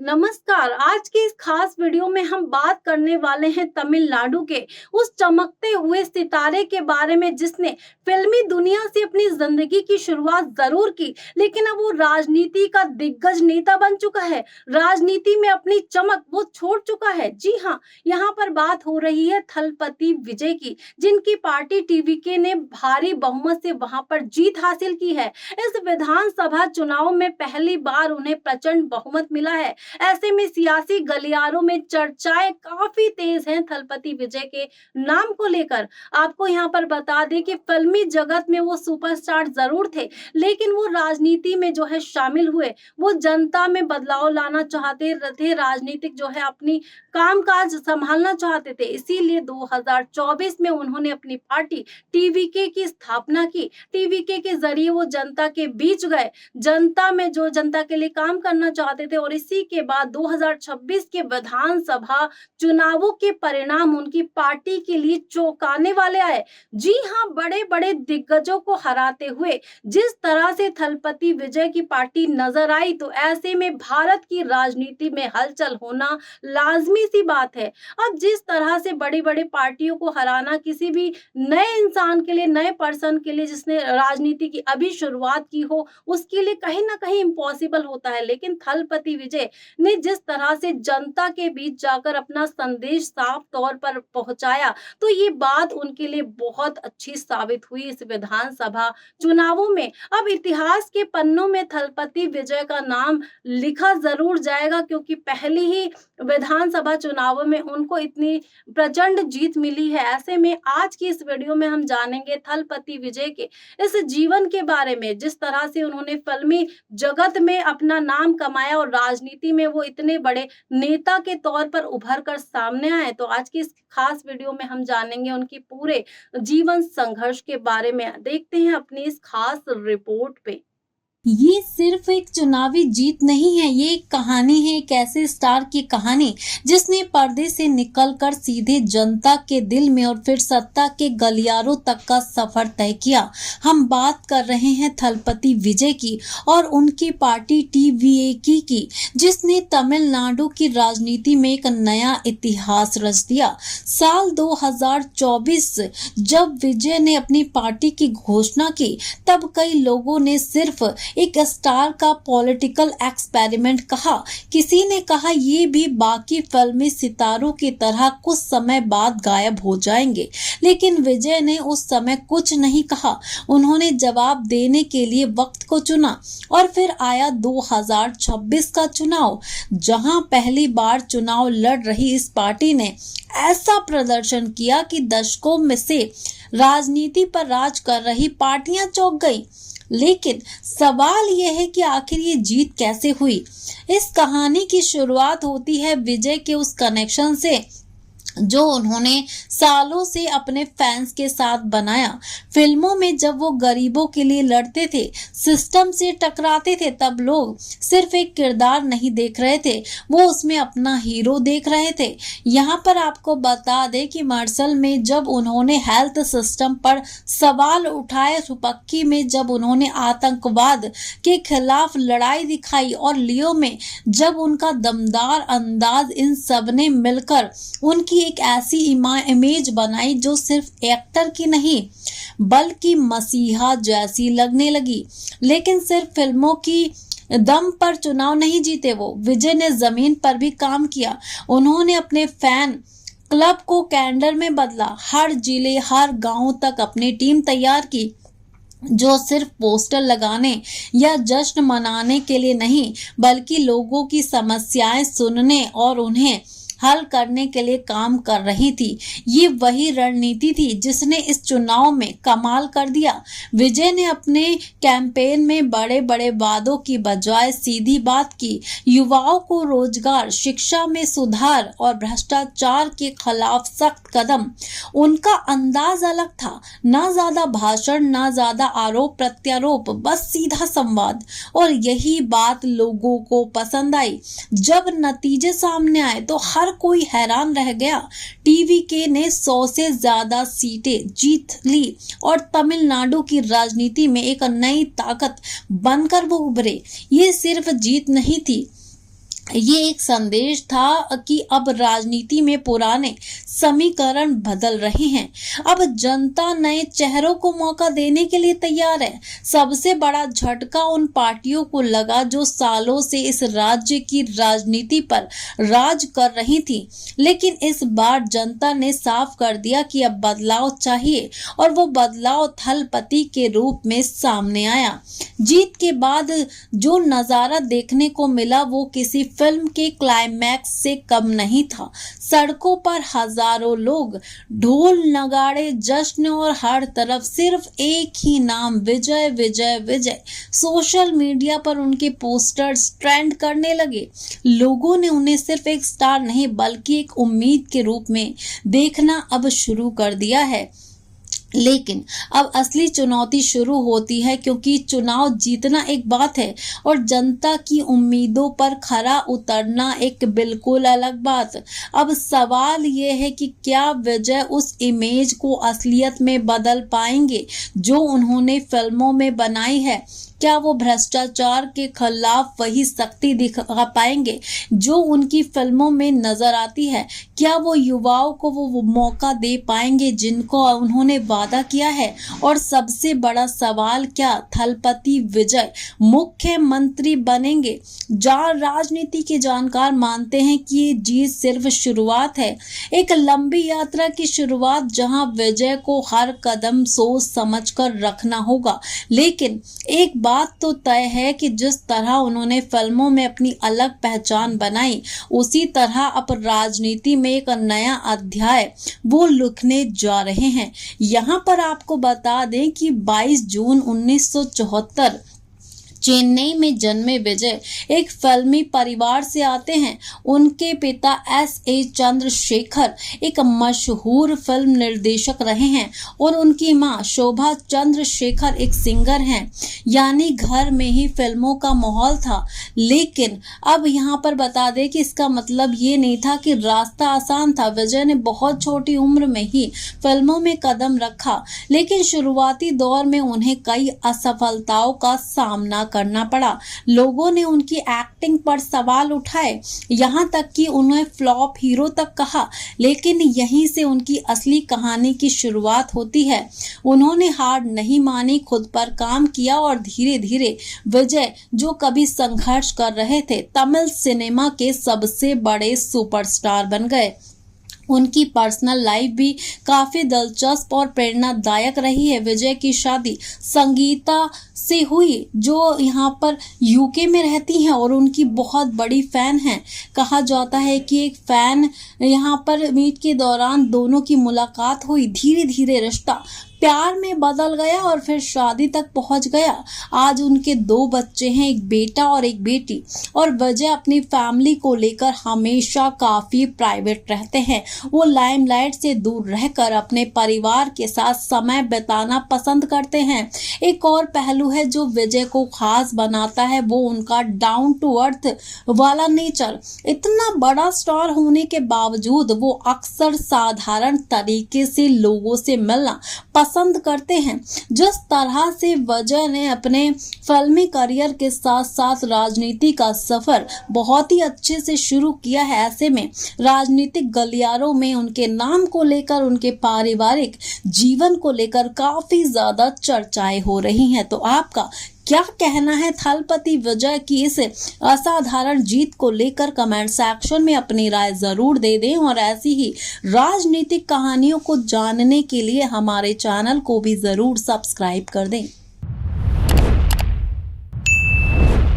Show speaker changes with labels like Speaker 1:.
Speaker 1: नमस्कार। आज की इस खास वीडियो में हम बात करने वाले हैं तमिलनाडु के उस चमकते हुए सितारे के बारे में जिसने फिल्मी दुनिया से अपनी जिंदगी की शुरुआत जरूर की, लेकिन अब वो राजनीति का दिग्गज नेता बन चुका है। राजनीति में अपनी चमक वो छोड़ चुका है। जी हाँ, यहाँ पर बात हो रही है थलपति विजय की, जिनकी पार्टी टीवीके ने भारी बहुमत से वहां पर जीत हासिल की है। इस विधानसभा चुनाव में पहली बार उन्हें प्रचंड बहुमत मिला है। ऐसे में सियासी गलियारों में चर्चाएं काफी तेज हैं थलपति विजय के नाम को लेकर। आपको यहाँ पर बता दें कि फिल्मी जगत में वो सुपरस्टार जरूर थे, लेकिन वो राजनीति में जो है शामिल हुए। वो जनता में बदलाव लाना चाहते थे, राजनीतिक जो है अपनी कामकाज संभालना चाहते थे। इसीलिए 2024 में उन्होंने अपनी पार्टी टीवीके की स्थापना की। टीवीके के जरिए वो जनता के बीच गए, जनता में जो जनता के लिए काम करना चाहते थे, और इसी के बाद 2026 के विधानसभा चुनावों के परिणाम उनकी पार्टी के लिए चौंकाने वाले आए। जी हां, बड़े बड़े दिग्गजों को हराते हुए जिस तरह से थलपति विजय की पार्टी नजर आई, तो ऐसे में भारत की राजनीति में हलचल होना लाजमी सी बात है। अब जिस तरह से बड़ी बड़ी पार्टियों को हराना किसी भी नए इंसान के लिए, नए पर्सन के लिए जिसने राजनीति की अभी शुरुआत की हो, उसके लिए कहीं ना कहीं इम्पॉसिबल होता है। लेकिन थलपति विजय ने जिस तरह से जनता के बीच जाकर अपना संदेश साफ तौर पर पहुंचाया, तो ये बात उनके लिए बहुत अच्छी साबित हुई इस विधानसभा चुनावों में। अब इतिहास के पन्नों में थलपति विजय का नाम लिखा जरूर जाएगा, क्योंकि पहली ही विधानसभा चुनावों में उनको इतनी प्रचंड जीत मिली है। ऐसे में आज की इस वीडियो में हम जानेंगे थलपति विजय के इस जीवन के बारे में, जिस तरह से उन्होंने फिल्मी जगत में अपना नाम कमाया और राजनीति में वो इतने बड़े नेता के तौर पर उभर कर सामने आए। तो आज की इस खास वीडियो में हम जानेंगे उनकी पूरे जीवन संघर्ष के बारे में। देखते हैं अपनी इस खास रिपोर्ट पे।
Speaker 2: ये सिर्फ एक चुनावी जीत नहीं है, ये एक कहानी है, एक ऐसे स्टार की कहानी जिसने पर्दे से निकलकर सीधे जनता के दिल में और फिर सत्ता के गलियारों तक का सफर तय किया। हम बात कर रहे हैं थलपति विजय की और उनकी पार्टी टीवीके की, जिसने तमिलनाडु की राजनीति में एक नया इतिहास रच दिया। साल 2024 जब विजय ने अपनी पार्टी की घोषणा की, तब कई लोगों ने सिर्फ एक स्टार का पॉलिटिकल एक्सपेरिमेंट कहा। किसी ने कहा ये भी बाकी फिल्मी सितारों की तरह कुछ समय बाद गायब हो जाएंगे, लेकिन विजय ने उस समय कुछ नहीं कहा। उन्होंने जवाब देने के लिए वक्त को चुना और फिर आया 2026 का चुनाव, जहां पहली बार चुनाव लड़ रही इस पार्टी ने ऐसा प्रदर्शन किया कि दशकों में से राजनीति पर राज कर रही पार्टियां चौंक गई। लेकिन सवाल यह है कि आखिर ये जीत कैसे हुई। इस कहानी की शुरुआत होती है विजय के उस कनेक्शन से जो उन्होंने सालों से अपने फैंस के साथ बनाया। फिल्मों में जब वो गरीबों के लिए लड़ते थे, सिस्टम से टकराते थे, तब लोग सिर्फ एक किरदार नहीं देख रहे थे, वो उसमें अपना हीरो देख रहे थे। यहाँ पर आपको बता दें कि मार्शल में जब उन्होंने हेल्थ सिस्टम पर सवाल उठाए, सुपक्की में जब उन्होंने आतंकवाद के खिलाफ लड़ाई दिखाई, और लियो में जब उनका दमदार अंदाज, इन सब ने मिलकर उनकी एक ऐसी इमेज बनाई जो सिर्फ एक्टर की नहीं बल्कि मसीहा जैसी लगने लगी। लेकिन सिर्फ फिल्मों की दम पर चुनाव नहीं जीते वो, विजय ने जमीन पर भी काम किया। उन्होंने अपने फैन क्लब को कैंडर में बदला, हर जिले हर गांव तक अपनी टीम तैयार की, जो सिर्फ पोस्टर लगाने या जश्न मनाने के लिए नहीं बल्कि लोगों की समस्याएं सुनने और उन्हें हल करने के लिए काम कर रही थी। ये वही रणनीति थी जिसने इस चुनाव में कमाल कर दिया। विजय ने अपने कैंपेन में बड़े बड़े वादों की बजाय सीधी बात की। युवाओं को रोजगार, शिक्षा में सुधार और भ्रष्टाचार के खिलाफ सख्त कदम। उनका अंदाज अलग था, ना ज्यादा भाषण, ना ज्यादा आरोप प्रत्यारोप, बस सीधा संवाद। और यही बात लोगों को पसंद आई। जब नतीजे सामने आए तो हर कोई हैरान रह गया। टीवीके ने 100 से ज्यादा सीटें जीत ली और तमिलनाडु की राजनीति में एक नई ताकत बनकर वो उभरे। ये सिर्फ जीत नहीं थी, ये एक संदेश था कि अब राजनीति में पुराने समीकरण बदल रहे हैं। अब जनता नए चेहरों को मौका देने के लिए तैयार है। सबसे बड़ा झटका उन पार्टियों को लगा जो सालों से इस राज्य की राजनीति पर राज कर रही थी, लेकिन इस बार जनता ने साफ कर दिया कि अब बदलाव चाहिए और वो बदलाव थलपति के रूप में सामने आया। जीत के बाद जो नजारा देखने को मिला वो किसी फिल्म के क्लाइमैक्स से कम नहीं था। सड़कों पर हजारों लोग, ढोल नगाड़े, जश्न और हर तरफ सिर्फ एक ही नाम, विजय विजय विजय। सोशल मीडिया पर उनके पोस्टर्स ट्रेंड करने लगे। लोगों ने उन्हें सिर्फ एक स्टार नहीं बल्कि एक उम्मीद के रूप में देखना अब शुरू कर दिया है। लेकिन अब असली चुनौती शुरू होती है, क्योंकि चुनाव जीतना एक बात है और जनता की उम्मीदों पर खरा उतरना एक बिल्कुल अलग बात। अब सवाल ये है कि क्या विजय उस इमेज को असलियत में बदल पाएंगे जो उन्होंने फिल्मों में बनाई है? क्या वो भ्रष्टाचार के खिलाफ वही सख्ती दिखा पाएंगे जो उनकी फिल्मों में नजर आती है? क्या वो युवाओं को वो मौका दे पाएंगे जिनको उन्होंने वादा किया है? और सबसे बड़ा सवाल, क्या थलपति विजय मुख्यमंत्री बनेंगे? राजनीति के जानकार मानते हैं कि ये जीत सिर्फ शुरुआत है, एक लंबी यात्रा की शुरुआत जहां विजय को हर कदम सोच समझ कर रखना होगा। लेकिन एक बात तो तय है कि जिस तरह उन्होंने फिल्मों में अपनी अलग पहचान बनाई, उसी तरह अब राजनीति में एक नया अध्याय वो लिखने जा रहे हैं। यहाँ पर आपको बता दें कि 22 जून 1974 चेन्नई में जन्मे विजय एक फिल्मी परिवार से आते हैं। उनके पिता S.A. चंद्रशेखर एक मशहूर फिल्म निर्देशक रहे हैं और उनकी मां शोभा चंद्रशेखर एक सिंगर हैं। यानी घर में ही फिल्मों का माहौल था। लेकिन अब यहाँ पर बता दें कि इसका मतलब ये नहीं था कि रास्ता आसान था। विजय ने बहुत छोटी उम्र में ही फिल्मों में कदम रखा, लेकिन शुरुआती दौर में उन्हें कई असफलताओं का सामना करना पड़ा। लोगों ने उनकी एक्टिंग पर सवाल उठाए, यहाँ तक कि उन्हें फ्लॉप हीरो तक कहा। लेकिन यहीं से उनकी असली कहानी की शुरुआत होती है। उन्होंने हार नहीं मानी, खुद पर काम किया और धीरे धीरे विजय, जो कभी संघर्ष कर रहे थे, तमिल सिनेमा के सबसे बड़े सुपरस्टार बन गए। उनकी पर्सनल लाइफ भी काफी दिलचस्प और प्रेरणादायक रही है। विजय की शादी संगीता से हुई, जो यहाँ पर यूके में रहती हैं और उनकी बहुत बड़ी फैन हैं। कहा जाता है कि एक फैन यहाँ पर मीट के दौरान दोनों की मुलाकात हुई, धीरे धीरे रिश्ता प्यार में बदल गया और फिर शादी तक पहुंच गया। आज उनके 2 बच्चे हैं, एक बेटा और एक बेटी। और विजय अपनी फैमिली को लेकर हमेशा काफी प्राइवेट रहते हैं। वो लाइमलाइट से दूर रहकर अपने परिवार के साथ समय बिताना पसंद करते हैं। एक और पहलू है जो विजय को खास बनाता है, वो उनका डाउन टू अर्थ वाला नेचर। इतना बड़ा स्टार होने के बावजूद वो अक्सर साधारण तरीके से लोगों से मिलना पसंद करते हैं। जिस तरह से विजय ने अपने फिल्मी करियर के साथ साथ राजनीति का सफर बहुत ही अच्छे से शुरू किया है, ऐसे में राजनीतिक गलियारों में उनके नाम को लेकर, उनके पारिवारिक जीवन को लेकर काफी ज्यादा चर्चाएं हो रही हैं। तो आपका क्या कहना है थलपति विजय की इस असाधारण जीत को लेकर? कमेंट सेक्शन में अपनी राय जरूर दे दें और ऐसी ही राजनीतिक कहानियों को जानने के लिए हमारे चैनल को भी जरूर सब्सक्राइब कर दें।